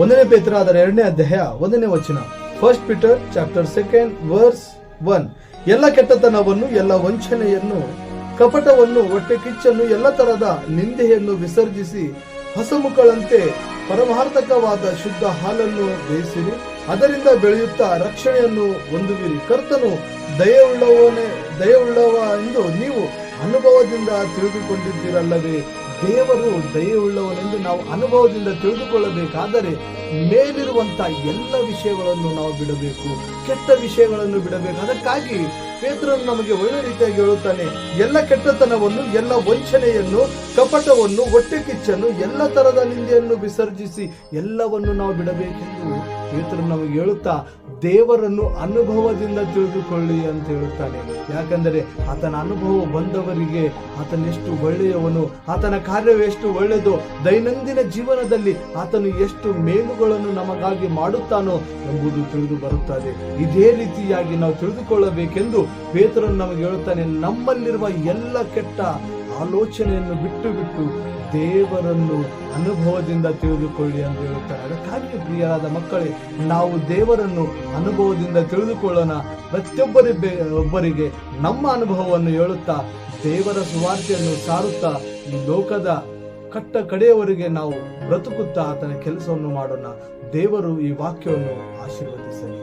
1 ಪೇತ್ರ ಅದರ 2ನೇ ಅಧ್ಯಾಯ 1ನೇ ವಚನ. First Peter chapter 2 verse 1. ಎಲ್ಲ ಕೆಟ್ಟತನವನ್ನು, ಎಲ್ಲ ವಂಚನೆಯನ್ನು, ಕಪಟವನ್ನು, ಹೊಟ್ಟೆ ಕಿಚ್ಚನ್ನು, ಎಲ್ಲ ತರದ ನಿಂದೆಯನ್ನು ವಿಸರ್ಜಿಸಿ ಹಸಮುಖಳಂತೆ ಪರಮಾರ್ಥಕವಾದ ಶುದ್ಧ ಹಾಲನ್ನು ಬೇಯಿಸಿರಿ. ಅದರಿಂದ ಬೆಳೆಯುತ್ತಾ ರಕ್ಷಣೆಯನ್ನು ಹೊಂದುವಿರಿ. ಕರ್ತನು ದಯೆಯುಳ್ಳವ ಎಂದು ನೀವು ಅನುಭವದಿಂದ ತಿಳಿದುಕೊಂಡಿದ್ದೀರಲ್ಲವೇ. ದೇವರು ದಯೆಯುಳ್ಳವನೆಂದು ನಾವು ಅನುಭವದಿಂದ ತಿಳಿದುಕೊಳ್ಳಬೇಕಾದರೆ ಮೇಲಿರುವಂತಹ ಎಲ್ಲ ವಿಷಯಗಳನ್ನು ನಾವು ಬಿಡಬೇಕು, ಕೆಟ್ಟ ವಿಷಯಗಳನ್ನು ಬಿಡಬೇಕು. ಅದಕ್ಕಾಗಿ ಪೇತ್ರನು ನಮಗೆ ಒಳ್ಳೆ ರೀತಿಯಾಗಿ ಹೇಳುತ್ತಾನೆ, ಎಲ್ಲ ಕೆಟ್ಟತನವನ್ನು, ಎಲ್ಲ ವಂಚನೆಯನ್ನು, ಕಪಟವನ್ನು, ಹೊಟ್ಟೆ ಕಿಚ್ಚನ್ನು, ಎಲ್ಲ ತರದ ನಿಂದೆಯನ್ನು ವಿಸರ್ಜಿಸಿ ಎಲ್ಲವನ್ನು ನಾವು ಬಿಡಬೇಕೆಂದು ಪೇತ್ರನು ನಮಗೆ ಹೇಳುತ್ತಾ ದೇವರನ್ನು ಅನುಭವದಿಂದ ತಿಳಿದುಕೊಳ್ಳಿ ಅಂತ ಹೇಳುತ್ತಾನೆ. ಯಾಕಂದರೆ ಆತನ ಅನುಭವ ಬಂದವರಿಗೆ ಆತನೆಷ್ಟು ಒಳ್ಳೆಯವನು, ಆತನ ಕಾರ್ಯವೆಷ್ಟು ಒಳ್ಳೆಯದು, ದೈನಂದಿನ ಜೀವನದಲ್ಲಿ ಆತನು ಎಷ್ಟು ಮೇಲುಗಳನ್ನು ನಮಗಾಗಿ ಮಾಡುತ್ತಾನೋ ಎಂಬುದು ತಿಳಿದು ಬರುತ್ತದೆ. ಇದೇ ರೀತಿಯಾಗಿ ನಾವು ತಿಳಿದುಕೊಳ್ಳಬೇಕೆಂದು ಪೇತ್ರನು ನಮಗೆ ಹೇಳುತ್ತಾನೆ. ನಮ್ಮಲ್ಲಿರುವ ಎಲ್ಲ ಕೆಟ್ಟ ಆಲೋಚನೆಯನ್ನು ಬಿಟ್ಟು ದೇವರನ್ನು ಅನುಭವದಿಂದ ತಿಳಿದುಕೊಳ್ಳಿ ಅಂತ ಹೇಳುತ್ತಾರೆ. ಅದಕ್ಕಾಗಿ ಪ್ರಿಯರಾದ ಮಕ್ಕಳೇ, ನಾವು ದೇವರನ್ನು ಅನುಭವದಿಂದ ತಿಳಿದುಕೊಳ್ಳೋಣ. ಪ್ರತಿಯೊಬ್ಬರಿಗೆ ನಮ್ಮ ಅನುಭವವನ್ನು ಹೇಳುತ್ತಾ ದೇವರ ಸುವಾರ್ತೆಯನ್ನು ಸಾರುತ್ತಾ ಈ ಲೋಕದ ಕಡೆಯವರೆಗೆ ನಾವು ಬ್ರತುಕುತ್ತಾ ಆತನ ಕೆಲಸವನ್ನು ಮಾಡೋಣ. ದೇವರು ಈ ವಾಕ್ಯವನ್ನು ಆಶೀರ್ವದಿಸಲಿ.